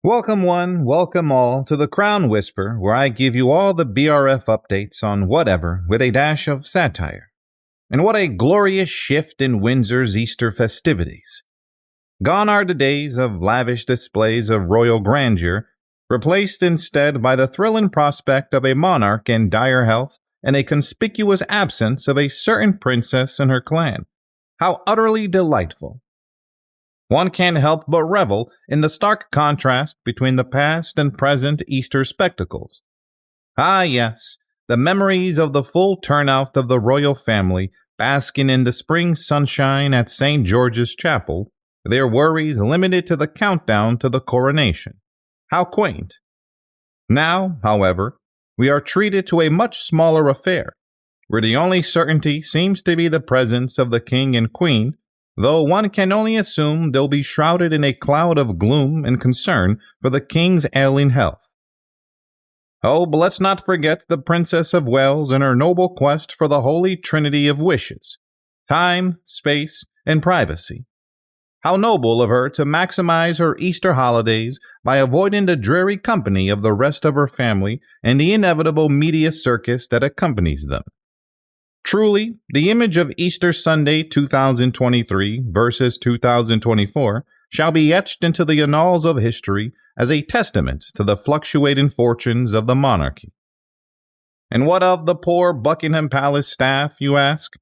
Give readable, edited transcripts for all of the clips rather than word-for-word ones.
Welcome all to the Crown Whisper, where I give you all the BRF updates on whatever with a dash of satire. And what a glorious shift in Windsor's Easter festivities. Gone are the days of lavish displays of royal grandeur, replaced instead by the thrilling prospect of a monarch in dire health and a conspicuous absence of a certain princess and her clan. How utterly delightful. One can't help but revel in the stark contrast between the past and present Easter spectacles. Ah yes, the memories of the full turnout of the royal family basking in the spring sunshine at St. George's Chapel, their worries limited to the countdown to the coronation. How quaint. Now, however, we are treated to a much smaller affair, where the only certainty seems to be the presence of the king and queen, though one can only assume they'll be shrouded in a cloud of gloom and concern for the king's ailing health. Oh, but let's not forget the Princess of Wales and her noble quest for the holy trinity of wishes: time, space, and privacy. How noble of her to maximize her Easter holidays by avoiding the dreary company of the rest of her family and the inevitable media circus that accompanies them. Truly, the image of Easter Sunday 2023 versus 2024 shall be etched into the annals of history as a testament to the fluctuating fortunes of the monarchy. And what of the poor Buckingham Palace staff, you ask?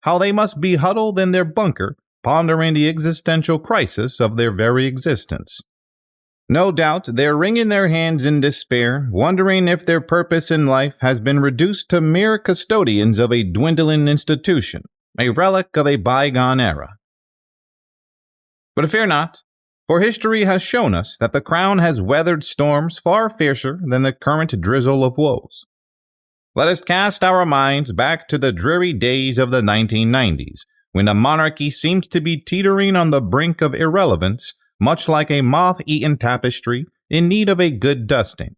How they must be huddled in their bunker, pondering the existential crisis of their very existence. No doubt they're wringing their hands in despair, wondering if their purpose in life has been reduced to mere custodians of a dwindling institution, a relic of a bygone era. But fear not, for history has shown us that the crown has weathered storms far fiercer than the current drizzle of woes. Let us cast our minds back to the dreary days of the 1990s, when the monarchy seemed to be teetering on the brink of irrelevance, much like a moth-eaten tapestry in need of a good dusting.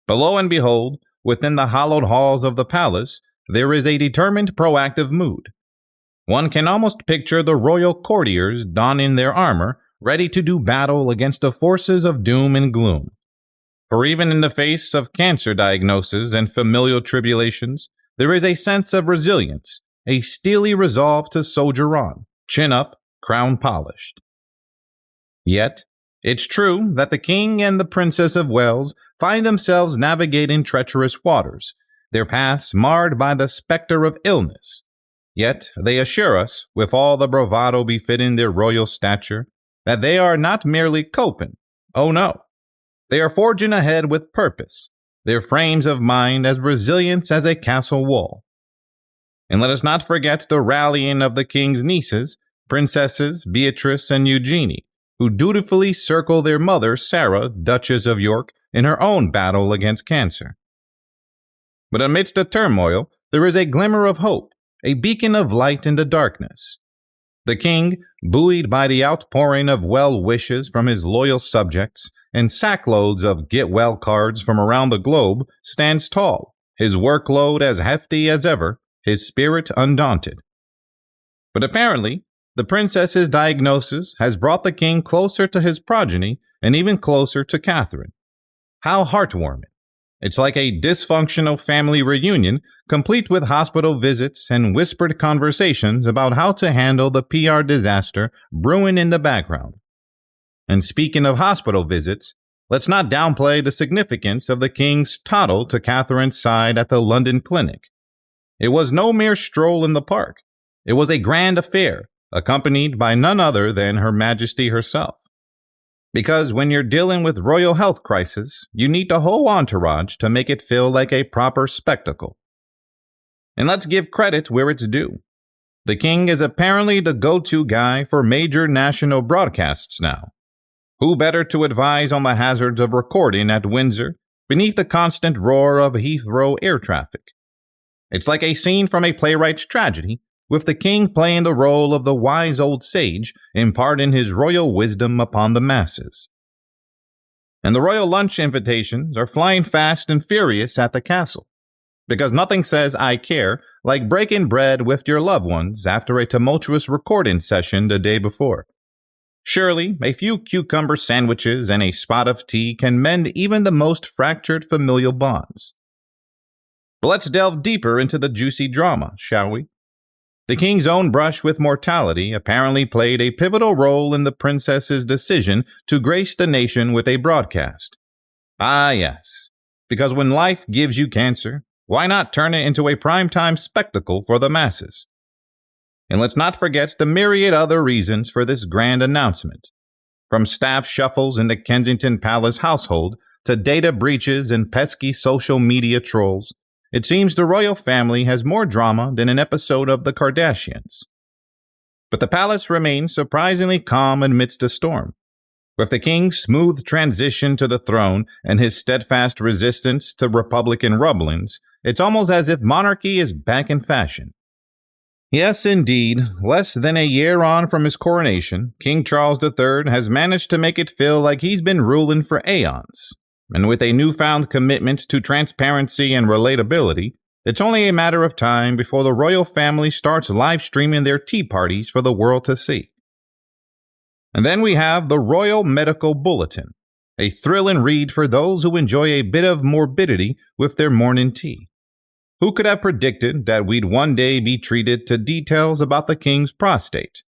But lo and behold, within the hallowed halls of the palace, there is a determined proactive mood. One can almost picture the royal courtiers donning their armor, ready to do battle against the forces of doom and gloom. For even in the face of cancer diagnoses and familial tribulations, there is a sense of resilience, a steely resolve to soldier on, chin up, crown polished. Yet, it's true that the King and the Princess of Wales find themselves navigating treacherous waters, their paths marred by the specter of illness. Yet they assure us, with all the bravado befitting their royal stature, that they are not merely coping. Oh no. They are forging ahead with purpose, their frames of mind as resilient as a castle wall. And let us not forget the rallying of the King's nieces, Princesses Beatrice and Eugenie, who dutifully circle their mother, Sarah, Duchess of York, in her own battle against cancer. But amidst the turmoil, there is a glimmer of hope, a beacon of light in the darkness. The king, buoyed by the outpouring of well wishes from his loyal subjects and sackloads of get-well cards from around the globe, stands tall, his workload as hefty as ever, his spirit undaunted. But apparently, the princess's diagnosis has brought the king closer to his progeny and even closer to Catherine. How heartwarming. It's like a dysfunctional family reunion, complete with hospital visits and whispered conversations about how to handle the PR disaster brewing in the background. And speaking of hospital visits, let's not downplay the significance of the king's toddle to Catherine's side at the London clinic. It was no mere stroll in the park. It was a grand affair, accompanied by none other than Her Majesty herself. Because when you're dealing with royal health crisis, you need the whole entourage to make it feel like a proper spectacle. And let's give credit where it's due. The king is apparently the go-to guy for major national broadcasts now. Who better to advise on the hazards of recording at Windsor beneath the constant roar of Heathrow air traffic? It's like a scene from a playwright's tragedy, with the king playing the role of the wise old sage, imparting his royal wisdom upon the masses. And the royal lunch invitations are flying fast and furious at the castle, because nothing says I care like breaking bread with your loved ones after a tumultuous recording session the day before. Surely, a few cucumber sandwiches and a spot of tea can mend even the most fractured familial bonds. But let's delve deeper into the juicy drama, shall we? The king's own brush with mortality apparently played a pivotal role in the princess's decision to grace the nation with a broadcast. Ah, yes, because when life gives you cancer, why not turn it into a primetime spectacle for the masses? And let's not forget the myriad other reasons for this grand announcement. From staff shuffles in the Kensington Palace household to data breaches and pesky social media trolls, it seems the royal family has more drama than an episode of The Kardashians. But the palace remains surprisingly calm amidst the storm. With the king's smooth transition to the throne and his steadfast resistance to Republican rumblings, it's almost as if monarchy is back in fashion. Yes, indeed, less than a year on from his coronation, King Charles III has managed to make it feel like he's been ruling for aeons. And with a newfound commitment to transparency and relatability, it's only a matter of time before the royal family starts live streaming their tea parties for the world to see. And then we have the Royal Medical Bulletin, a thrilling read for those who enjoy a bit of morbidity with their morning tea. Who could have predicted that we'd one day be treated to details about the king's prostate?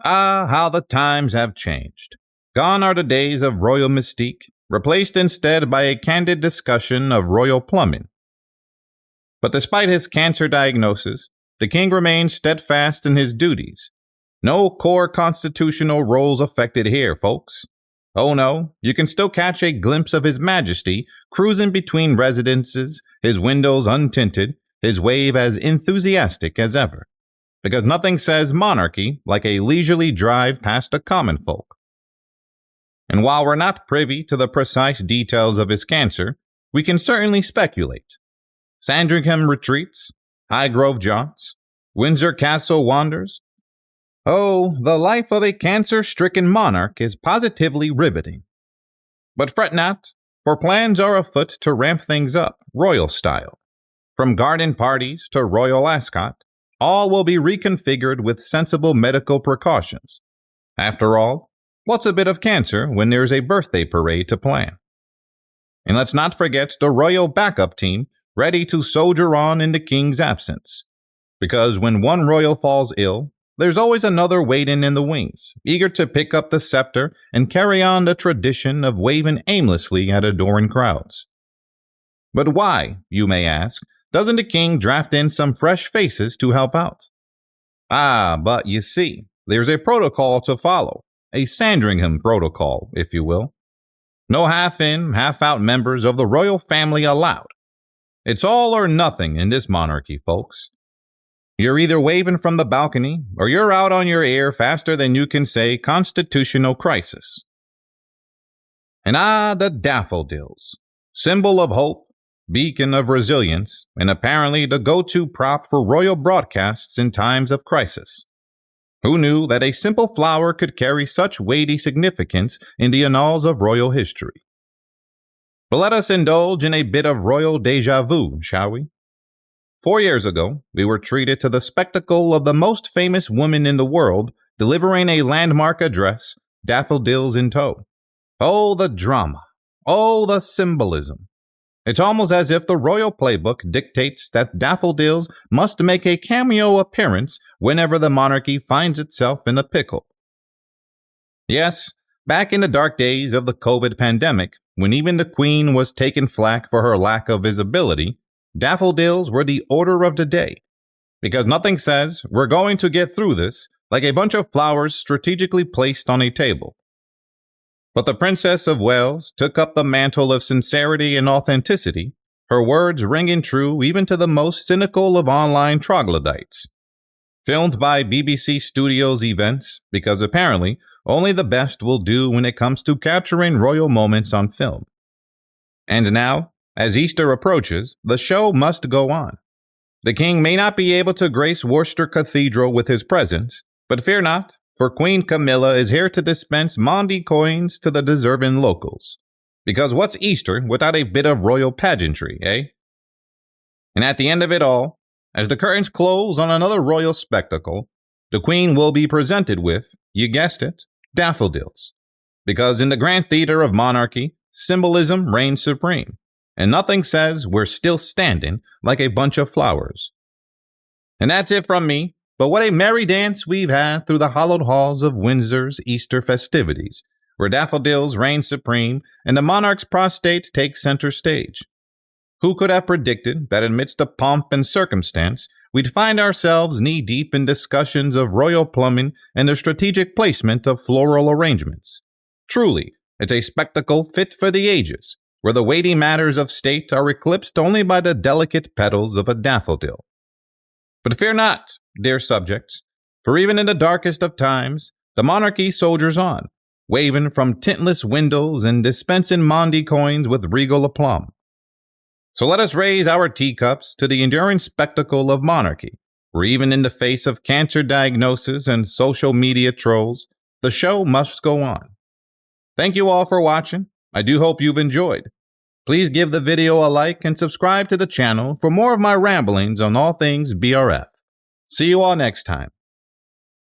Ah, how the times have changed. Gone are the days of royal mystique, replaced instead by a candid discussion of royal plumbing. But despite his cancer diagnosis, the king remains steadfast in his duties. No core constitutional roles affected here, folks. Oh no, you can still catch a glimpse of His Majesty cruising between residences, his windows untinted, his wave as enthusiastic as ever. Because nothing says monarchy like a leisurely drive past the common folk. And while we're not privy to the precise details of his cancer, we can certainly speculate. Sandringham retreats, Highgrove jaunts, Windsor Castle wanders. Oh, the life of a cancer-stricken monarch is positively riveting. But fret not, for plans are afoot to ramp things up, royal style. From garden parties to royal ascot, all will be reconfigured with sensible medical precautions. After all, what's a bit of cancer when there's a birthday parade to plan? And let's not forget the royal backup team ready to soldier on in the king's absence. Because when one royal falls ill, there's always another waiting in the wings, eager to pick up the scepter and carry on the tradition of waving aimlessly at adoring crowds. But why, you may ask, doesn't the king draft in some fresh faces to help out? Ah, but you see, there's a protocol to follow, a Sandringham protocol, if you will. No half-in, half-out members of the royal family allowed. It's all or nothing in this monarchy, folks. You're either waving from the balcony, or you're out on your ear faster than you can say constitutional crisis. And the daffodils, symbol of hope, beacon of resilience, and apparently the go-to prop for royal broadcasts in times of crisis. Who knew that a simple flower could carry such weighty significance in the annals of royal history? But let us indulge in a bit of royal déjà vu, shall we? 4 years ago, we were treated to the spectacle of the most famous woman in the world delivering a landmark address, daffodils in tow. Oh, the drama. Oh, the symbolism. It's almost as if the royal playbook dictates that daffodils must make a cameo appearance whenever the monarchy finds itself in a pickle. Yes, back in the dark days of the COVID pandemic, when even the Queen was taking flack for her lack of visibility, daffodils were the order of the day, because nothing says we're going to get through this like a bunch of flowers strategically placed on a table. But the Princess of Wales took up the mantle of sincerity and authenticity, her words ringing true even to the most cynical of online troglodytes. Filmed by BBC Studios events, because apparently only the best will do when it comes to capturing royal moments on film. And now, as Easter approaches, the show must go on. The king may not be able to grace Worcester Cathedral with his presence, but fear not, for Queen Camilla is here to dispense Mondi coins to the deserving locals. Because what's Easter without a bit of royal pageantry, eh? And at the end of it all, as the curtains close on another royal spectacle, the Queen will be presented with, you guessed it, daffodils. Because in the grand theater of monarchy, symbolism reigns supreme, and nothing says we're still standing like a bunch of flowers. And that's it from me, but what a merry dance we've had through the hallowed halls of Windsor's Easter festivities, where daffodils reign supreme and the monarch's prostate takes center stage. Who could have predicted that amidst the pomp and circumstance, we'd find ourselves knee-deep in discussions of royal plumbing and the strategic placement of floral arrangements? Truly, it's a spectacle fit for the ages, where the weighty matters of state are eclipsed only by the delicate petals of a daffodil. But fear not, dear subjects, for even in the darkest of times, the monarchy soldiers on, waving from tintless windows and dispensing Mondi coins with regal aplomb. So let us raise our teacups to the enduring spectacle of monarchy, where even in the face of cancer diagnosis and social media trolls, the show must go on. Thank you all for watching. I do hope you've enjoyed. Please give the video a like and subscribe to the channel for more of my ramblings on all things BRF. See you all next time.